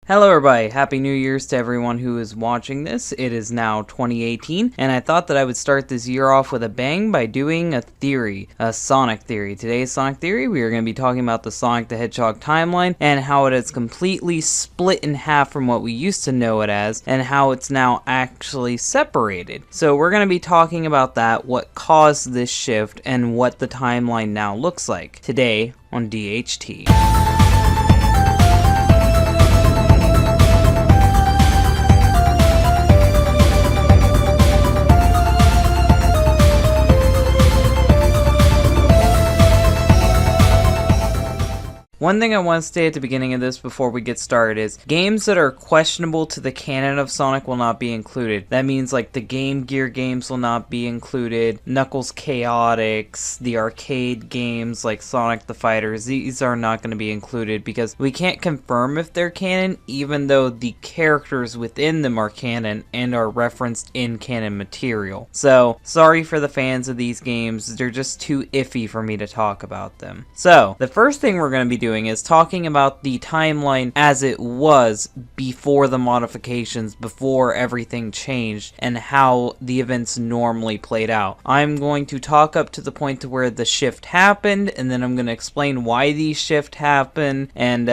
Hello everybody, Happy New Year's to everyone who is watching this. It is now 2018, and I thought that I would start this year off with a bang by doing a theory, a Sonic theory. Today's Sonic theory, we are going to be talking about the Sonic the Hedgehog timeline, and how it is completely split in half from what we used to know it as, and how it's now actually separated. So we're going to be talking about that, what caused this shift, and what the timeline now looks like, today on DHT. One thing I want to say at the beginning of this before we get started is games that are questionable to the canon of Sonic will not be included. That means like the Game Gear games will not be included, Knuckles Chaotix, the arcade games like Sonic the Fighters, these are not going to be included because we can't confirm if they're canon even though the characters within them are canon and are referenced in canon material. So, sorry for the fans of these games, they're just too iffy for me to talk about them. So, the first thing we're going to be doing is talking about the timeline as it was before the modifications, before everything changed, and how the events normally played out. I'm going to talk up to the point to where the shift happened, and then I'm going to explain why these shifts happened, and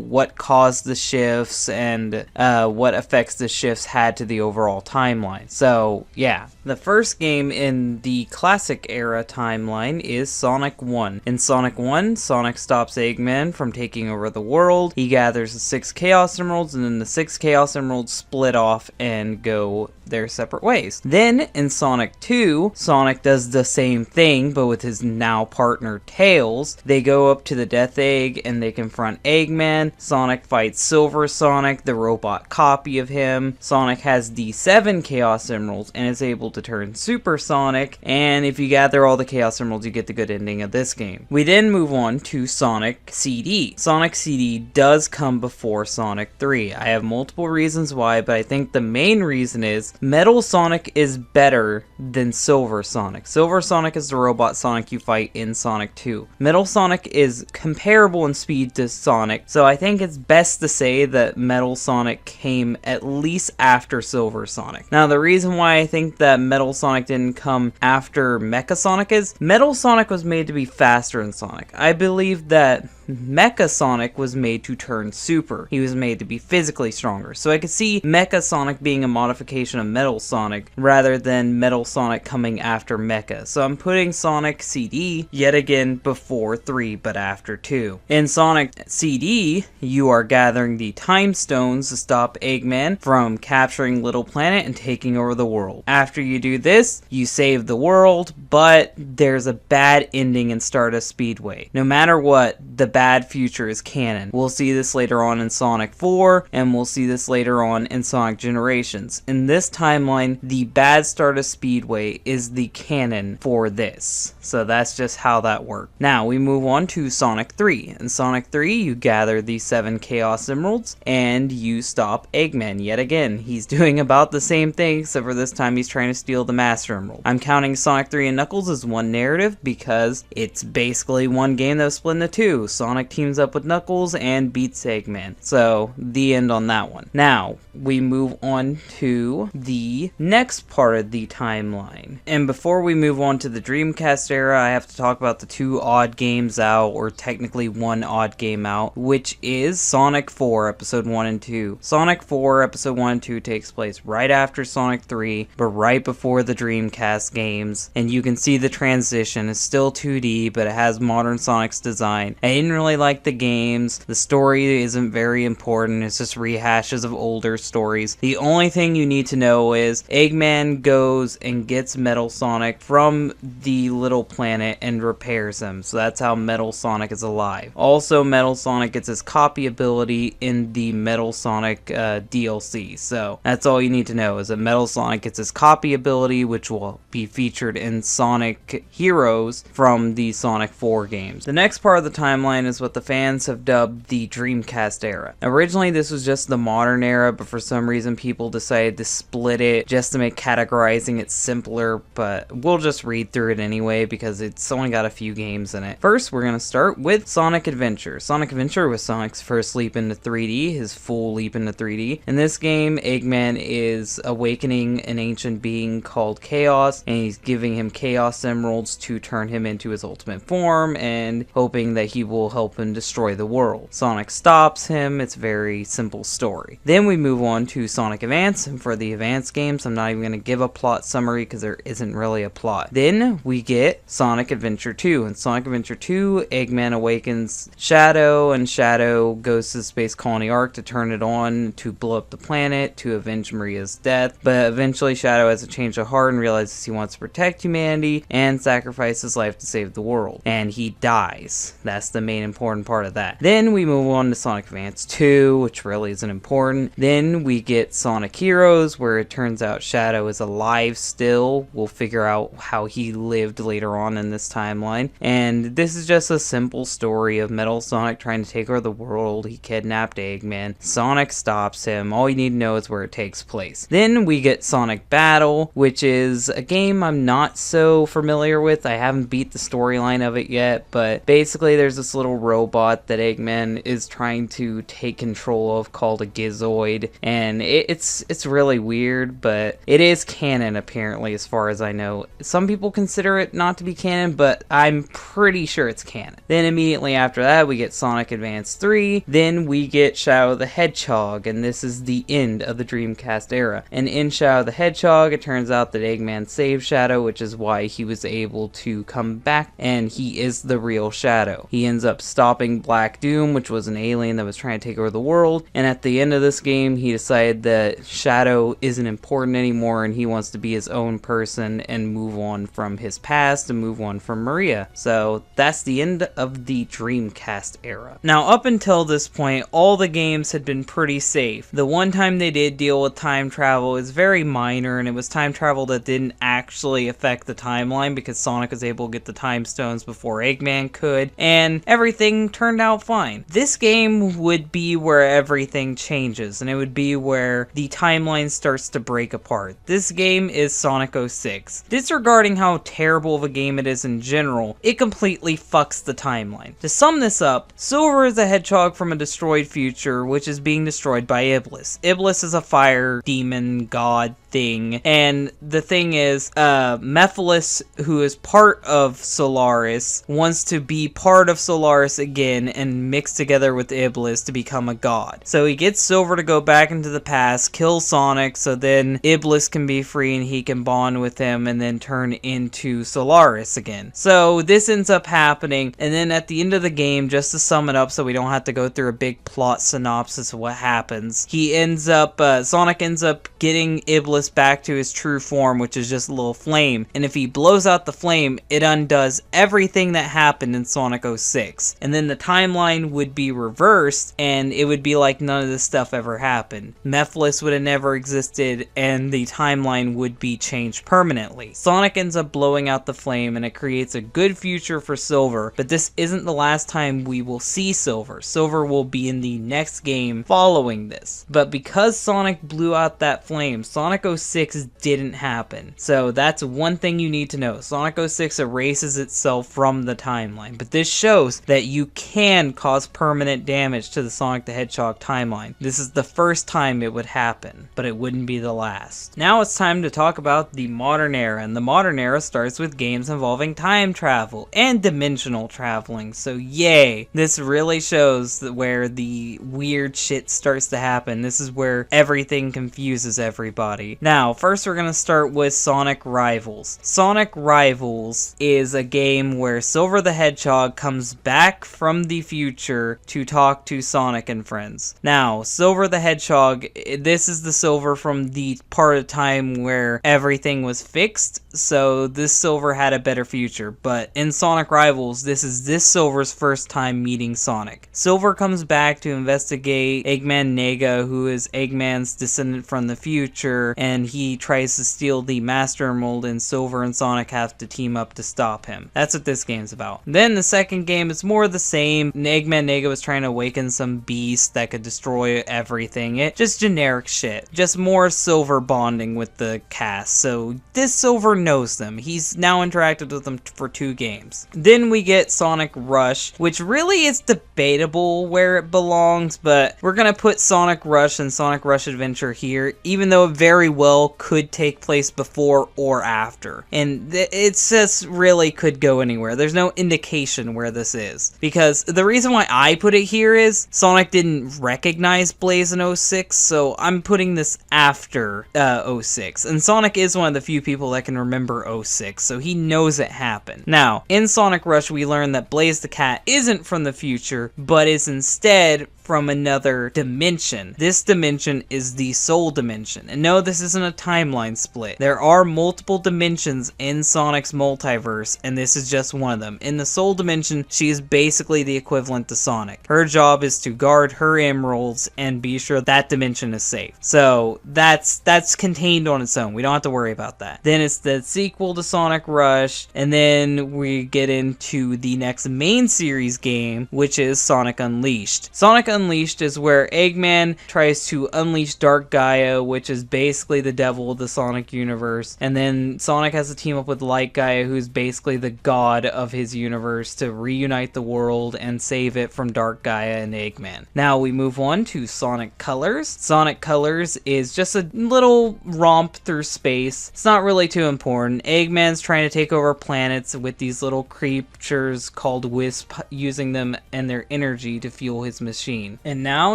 what caused the shifts, and what effects the shifts had to the overall timeline. So, yeah. The first game in the classic era timeline is Sonic 1. In Sonic 1, Sonic stops Eggman from taking over the world. He gathers the 6 Chaos Emeralds, and then the 6 Chaos Emeralds split off and go their separate ways. Then, in Sonic 2, Sonic does the same thing, but with his now partner Tails. They go up to the Death Egg, and they confront Eggman. Sonic fights Silver Sonic, the robot copy of him. Sonic has the 7 Chaos Emeralds, and is able to turn Super Sonic, and if you gather all the Chaos Emeralds, you get the good ending of this game. We then move on to Sonic CD. Sonic CD does come before Sonic 3. I have multiple reasons why, but I think the main reason is Metal Sonic is better than Silver Sonic. Silver Sonic is the robot Sonic you fight in Sonic 2. Metal Sonic is comparable in speed to Sonic, so I think it's best to say that Metal Sonic came at least after Silver Sonic. Now, the reason why I think that Metal Sonic didn't come after Mecha Sonic is Metal Sonic was made to be faster than Sonic. I believe that Mecha Sonic was made to turn super. He was made to be physically stronger. So I could see Mecha Sonic being a modification of Metal Sonic rather than Metal Sonic coming after Mecha. So I'm putting Sonic CD yet again before 3 but after 2. In Sonic CD, you are gathering the Time Stones to stop Eggman from capturing Little Planet and taking over the world. After you do this, you save the world, but there's a bad ending in Stardust Speedway. No matter what, the bad future is canon. We'll see this later on in Sonic 4, and we'll see this later on in Sonic Generations. In this timeline, the bad Stardust Speedway is the canon for this. So that's just how that worked. Now, we move on to Sonic 3. In Sonic 3, you gather the 7 Chaos Emeralds, and you stop Eggman yet again. He's doing about the same thing, except for this time he's trying to steal the Master Emerald. I'm counting Sonic 3 and Knuckles as one narrative, because it's basically one game that was split into two. Sonic teams up with Knuckles and beats Eggman. So, the end on that one. Now, we move on to the next part of the timeline. And before we move on to the Dreamcast era, I have to talk about the 2 odd games out, or technically 1 odd game out, which is Sonic 4 Episode 1 and 2. Sonic 4 Episode 1 and 2 takes place right after Sonic 3, but right before the Dreamcast games, and you can see the transition. It's still 2D, but it has modern Sonic's design. I didn't really like the games. The story isn't very important. It's just rehashes of older stories. The only thing you need to know is Eggman goes and gets Metal Sonic from the Little Planet and repairs him. So that's how Metal Sonic is alive. Also, Metal Sonic gets his copy ability in the Metal Sonic DLC. So that's all you need to know, is that Metal Sonic gets his copy ability, which will be featured in Sonic Heroes from the Sonic 4 games. The next part of the timeline is what the fans have dubbed the Dreamcast era. Originally, this was just the modern era, but for some reason people decided to split split it just to make categorizing it simpler, but we'll just read through it anyway because it's only got a few games in it. First, we're going to start with Sonic Adventure. Sonic Adventure was Sonic's first leap into 3D, his full leap into 3D. In this game, Eggman is awakening an ancient being called Chaos, and he's giving him Chaos Emeralds to turn him into his ultimate form, and hoping that he will help him destroy the world. Sonic stops him. It's a very simple story. Then we move on to Sonic Advance, and for the Advance games, I'm not even going to give a plot summary because there isn't really a plot. Then we get Sonic Adventure 2. In Sonic Adventure 2, Eggman awakens Shadow, and Shadow goes to the Space Colony Arc to turn it on to blow up the planet to avenge Maria's death, but eventually Shadow has a change of heart and realizes he wants to protect humanity and sacrifice his life to save the world, and he dies. That's the main important part of that. Then we move on to Sonic Advance 2, which really isn't important. Then we get Sonic Heroes, where it turns out Shadow is alive still. We'll figure out how he lived later on in this timeline, and this is just a simple story of Metal Sonic trying to take over the world. He kidnapped Eggman. Sonic stops him. All you need to know is where it takes place. Then we get Sonic Battle, which is a game I'm not so familiar with. I haven't beat the storyline of it yet, but basically there's this little robot that Eggman is trying to take control of called a Gizoid, and it's really weird, but it is canon apparently as far as I know. Some people consider it not to be canon, but I'm pretty sure it's canon. Then immediately after that we get Sonic Advance 3, then we get Shadow the Hedgehog, and this is the end of the Dreamcast era. And in Shadow the Hedgehog, it turns out that Eggman saved Shadow, which is why he was able to come back, and he is the real Shadow. He ends up stopping Black Doom, which was an alien that was trying to take over the world, and at the end of this game, he decided that Shadow isn't important anymore, and he wants to be his own person and move on from his past and move on from Maria. So that's the end of the Dreamcast era. Now, up until this point, all the games had been pretty safe. The one time they did deal with time travel is very minor, and it was time travel that didn't actually affect the timeline because Sonic was able to get the time stones before Eggman could, and everything turned out fine. This game would be where everything changes, and it would be where the timeline starts to break apart. This game is Sonic 06. Disregarding how terrible of a game it is in general, it completely fucks the timeline. To sum this up, Silver is a hedgehog from a destroyed future, which is being destroyed by Iblis. Iblis is a fire demon god thing, and the thing is, Mephiles, who is part of Solaris, wants to be part of Solaris again and mix together with Iblis to become a god. So he gets Silver to go back into the past, kill Sonic, so then Iblis can be free and he can bond with him and then turn into Solaris again. So this ends up happening, and then at the end of the game, just to sum it up so we don't have to go through a big plot synopsis of what happens, Sonic ends up getting Iblis back to his true form, which is just a little flame, and if he blows out the flame, it undoes everything that happened in Sonic 06, and then the timeline would be reversed, and it would be like none of this stuff ever happened. Mephiles would have never existed, and the timeline would be changed permanently. Sonic ends up blowing out the flame, and it creates a good future for Silver, but this isn't the last time we will see Silver. Silver will be in the next game following this, but because Sonic blew out that flame, Sonic 06 didn't happen. So that's one thing you need to know. Sonic 06 erases itself from the timeline, but this shows that you can cause permanent damage to the Sonic the Hedgehog timeline. This is the first time it would happen, but it wouldn't be the last. Now it's time to talk about the modern era, and the modern era starts with games involving time travel and dimensional traveling, so yay! This really shows where the weird shit starts to happen. This is where everything confuses everybody. Now, first we're gonna start with Sonic Rivals. Sonic Rivals is a game where Silver the Hedgehog comes back from the future to talk to Sonic and friends. Now, Silver the Hedgehog, this is the Silver from the part of time where everything was fixed, so this Silver had a better future, but in Sonic Rivals, this is this Silver's first time meeting Sonic. Silver comes back to investigate Eggman Nega, who is Eggman's descendant from the future, and and he tries to steal the Master Emerald, and Silver and Sonic have to team up to stop him. That's what this game's about. Then the second game is more the same. Eggman Nega was trying to awaken some beast that could destroy everything. It just generic shit. Just more Silver bonding with the cast. So this Silver knows them. He's now interacted with them for 2 games. Then we get Sonic Rush, which really is debatable where it belongs, but we're gonna put Sonic Rush and Sonic Rush Adventure here, even though it very well could take place before or after. And it just really could go anywhere. There's no indication where this is. Because the reason why I put it here is Sonic didn't recognize Blaze in 06, so I'm putting this after 06. And Sonic is one of the few people that can remember 06, so he knows it happened. Now, in Sonic Rush, we learn that Blaze the Cat isn't from the future, but is instead from another dimension. This dimension is the Soul Dimension. And no, this isn't a timeline split. There are multiple dimensions in Sonic's multiverse, and this is just one of them. In the Soul Dimension, she is basically the equivalent to Sonic. Her job is to guard her emeralds and be sure that dimension is safe. So that's contained on its own. We don't have to worry about that. Then it's the sequel to Sonic Rush, and then we get into the next main series game, which is Sonic Unleashed. Sonic Unleashed is where Eggman tries to unleash Dark Gaia, which is basically the devil of the Sonic universe, and then Sonic has to team up with Light Gaia, who's basically the god of his universe, to reunite the world and save it from Dark Gaia and Eggman. Now we move on to Sonic Colors. Sonic Colors is just a little romp through space. It's not really too important. Eggman's trying to take over planets with these little creatures called Wisp, using them and their energy to fuel his machine. And now,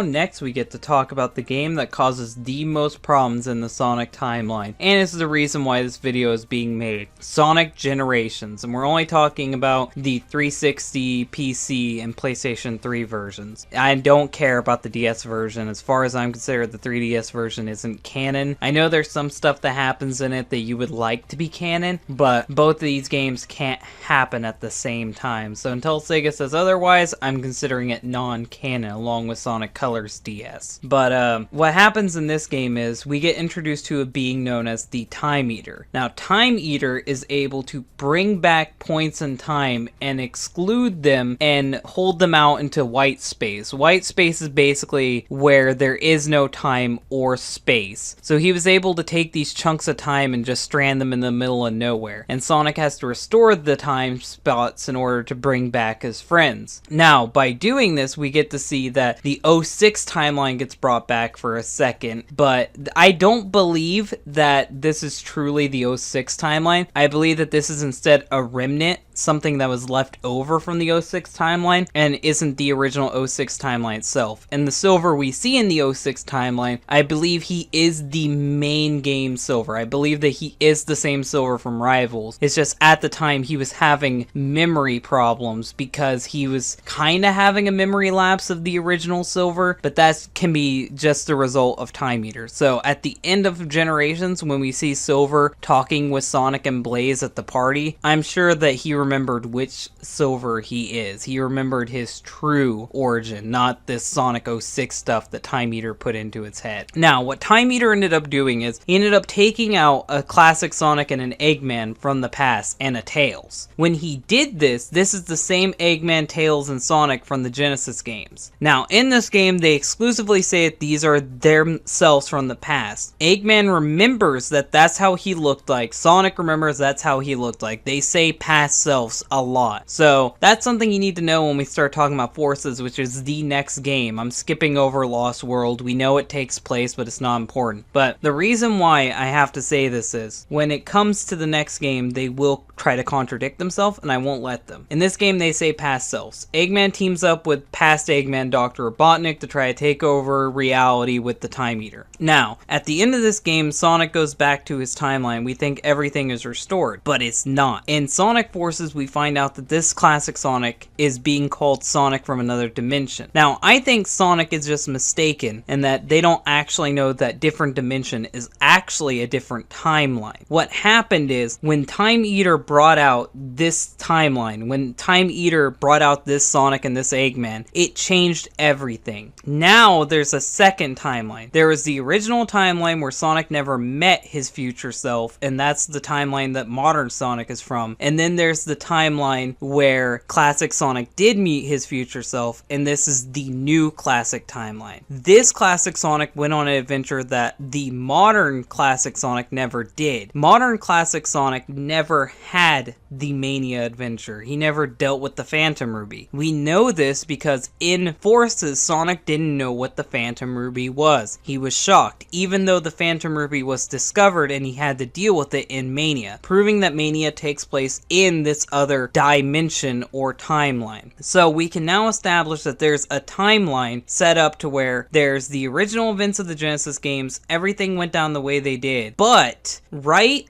next we get to talk about the game that causes the most problems in the Sonic timeline, and is the reason why this video is being made. Sonic Generations, and we're only talking about the 360, PC, and PlayStation 3 versions. I don't care about the DS version. As far as I'm concerned, the 3DS version isn't canon. I know there's some stuff that happens in it that you would like to be canon, but both of these games can't happen at the same time. So until Sega says otherwise, I'm considering it non-canon, along with Sonic Colors DS. But what happens in this game is we get introduced to a being known as the Time Eater. Now, Time Eater is able to bring back points in time and exclude them and hold them out into white space. White space is basically where there is no time or space. So he was able to take these chunks of time and just strand them in the middle of nowhere. And Sonic has to restore the time spots in order to bring back his friends. Now, by doing this, we get to see that the 06 timeline gets brought back for a second, but I don't believe that this is truly the 06 timeline. I believe that this is instead a remnant, something that was left over from the 06 timeline and isn't the original 06 timeline itself. And the Silver we see in the 06 timeline, I believe he is the main game Silver. I believe that he is the same Silver from Rivals. It's just at the time he was having memory problems because he was kind of having a memory lapse of the original Silver, but that can be just a result of Time Eater. So at the end of Generations, when we see Silver talking with Sonic and Blaze at the party, I'm sure that he remembered which Silver he is. He remembered his true origin, not this Sonic 06 stuff that Time Eater put into its head. Now, what Time Eater ended up doing is he ended up taking out a classic Sonic and an Eggman from the past and a Tails. When he did this, this is the same Eggman, Tails, and Sonic from the Genesis games. Now, in this game, they exclusively say that these are themselves from the past. Eggman remembers that that's how he looked like. Sonic remembers that's how he looked like. They say past selves a lot. So that's something you need to know when we start talking about Forces, which is the next game. I'm skipping over Lost World. We know it takes place, but it's not important. But the reason why I have to say this is, when it comes to the next game, they will try to contradict themselves, and I won't let them. In this game, they say past selves. Eggman teams up with past Eggman, Dr. Robotnik, to try to take over reality with the Time Eater. Now, at the end of this game, Sonic goes back to his timeline. We think everything is restored, but it's not. In Sonic Forces, we find out that this classic Sonic is being called Sonic from another dimension. Now, I think Sonic is just mistaken, and that they don't actually know that different dimension is actually a different timeline. What happened is, when Time Eater brought out this timeline, when Time Eater brought out this Sonic and this Eggman, it changed everything. Now there's a second timeline. There was the original timeline where Sonic never met his future self, and that's the timeline that modern Sonic is from. And then there's the timeline where classic Sonic did meet his future self, and this is the new classic timeline. This classic Sonic went on an adventure that the modern classic Sonic never did. Modern classic Sonic never had the Mania adventure. He never dealt with the Phantom Ruby. We know this because in Forces, Sonic didn't know what the Phantom Ruby was. He was shocked, even though the Phantom Ruby was discovered and he had to deal with it in Mania, proving that Mania takes place in this other dimension or timeline. So we can now establish that there's a timeline set up to where there's the original events of the Genesis games, everything went down the way they did, but right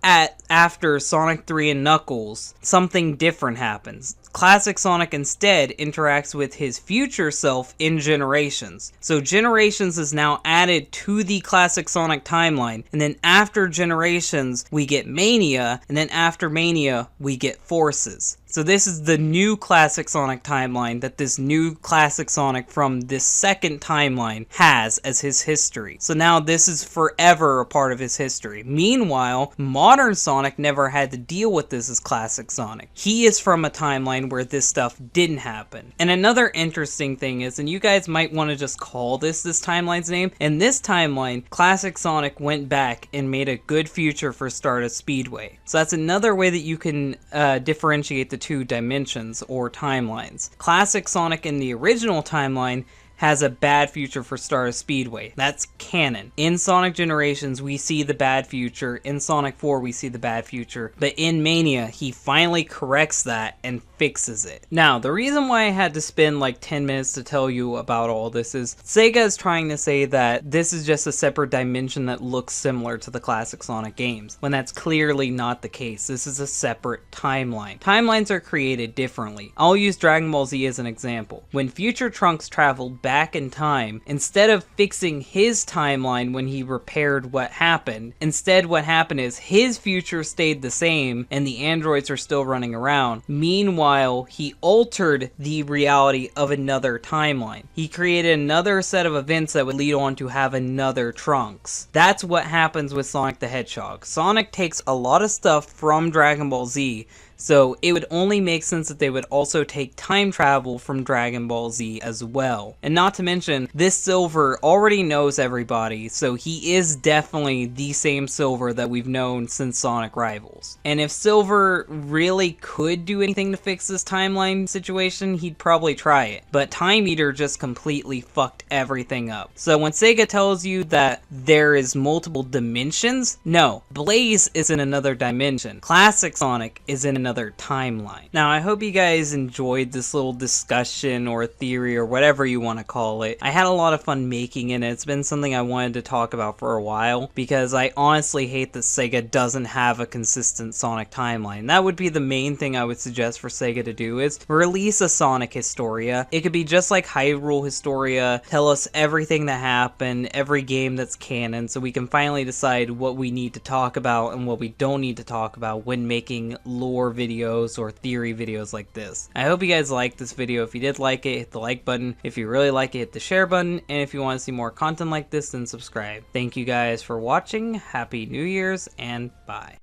after Sonic 3 and Knuckles, something different happens. Classic Sonic instead interacts with his future self in Generations. So Generations is now added to the classic Sonic timeline, and then after Generations we get Mania, and then after Mania we get Forces. So this is the new classic Sonic timeline that this new classic Sonic from this second timeline has as his history. So now this is forever a part of his history. Meanwhile, modern Sonic never had to deal with this as classic Sonic. He is from a timeline where this stuff didn't happen. And another interesting thing is, and you guys might want to just call this timeline's name, in this timeline, classic Sonic went back and made a good future for Stardust Speedway. So that's another way that you can differentiate the two dimensions or timelines. Classic Sonic in the original timeline has a bad future for Stardust Speedway. That's canon. In Sonic Generations, we see the bad future. In Sonic 4, we see the bad future. But in Mania, he finally corrects that and fixes it. Now, the reason why I had to spend like 10 minutes to tell you about all this is Sega is trying to say that this is just a separate dimension that looks similar to the classic Sonic games, when that's clearly not the case. This is a separate timeline. Timelines are created differently. I'll use Dragon Ball Z as an example. When Future Trunks traveled back in time, instead of fixing his timeline when he repaired what happened, instead what happened is his future stayed the same and the androids are still running around. Meanwhile, he altered the reality of another timeline. He created another set of events that would lead on to have another Trunks. That's what happens with Sonic the Hedgehog. Sonic takes a lot of stuff from Dragon Ball Z, so it would only make sense that they would also take time travel from Dragon Ball Z as well. And not to mention, this Silver already knows everybody, so he is definitely the same Silver that we've known since Sonic Rivals. And if Silver really could do anything to fix this timeline situation, he'd probably try it. But Time Eater just completely fucked everything up. So when Sega tells you that there is multiple dimensions, no. Blaze is in another dimension. Classic Sonic is in another timeline. Now, I hope you guys enjoyed this little discussion or theory or whatever you want to call it. I had a lot of fun making it, and it's been something I wanted to talk about for a while, because I honestly hate that Sega doesn't have a consistent Sonic timeline. That would be the main thing I would suggest for Sega to do, is release a Sonic Historia. It could be just like Hyrule Historia, tell us everything that happened, every game that's canon, so we can finally decide what we need to talk about and what we don't need to talk about when making lore videos or theory videos like this. I hope you guys liked this video. If you did like it, hit the like button. If you really like it, hit the share button. And if you want to see more content like this, then subscribe. Thank you guys for watching. Happy New Year's and bye.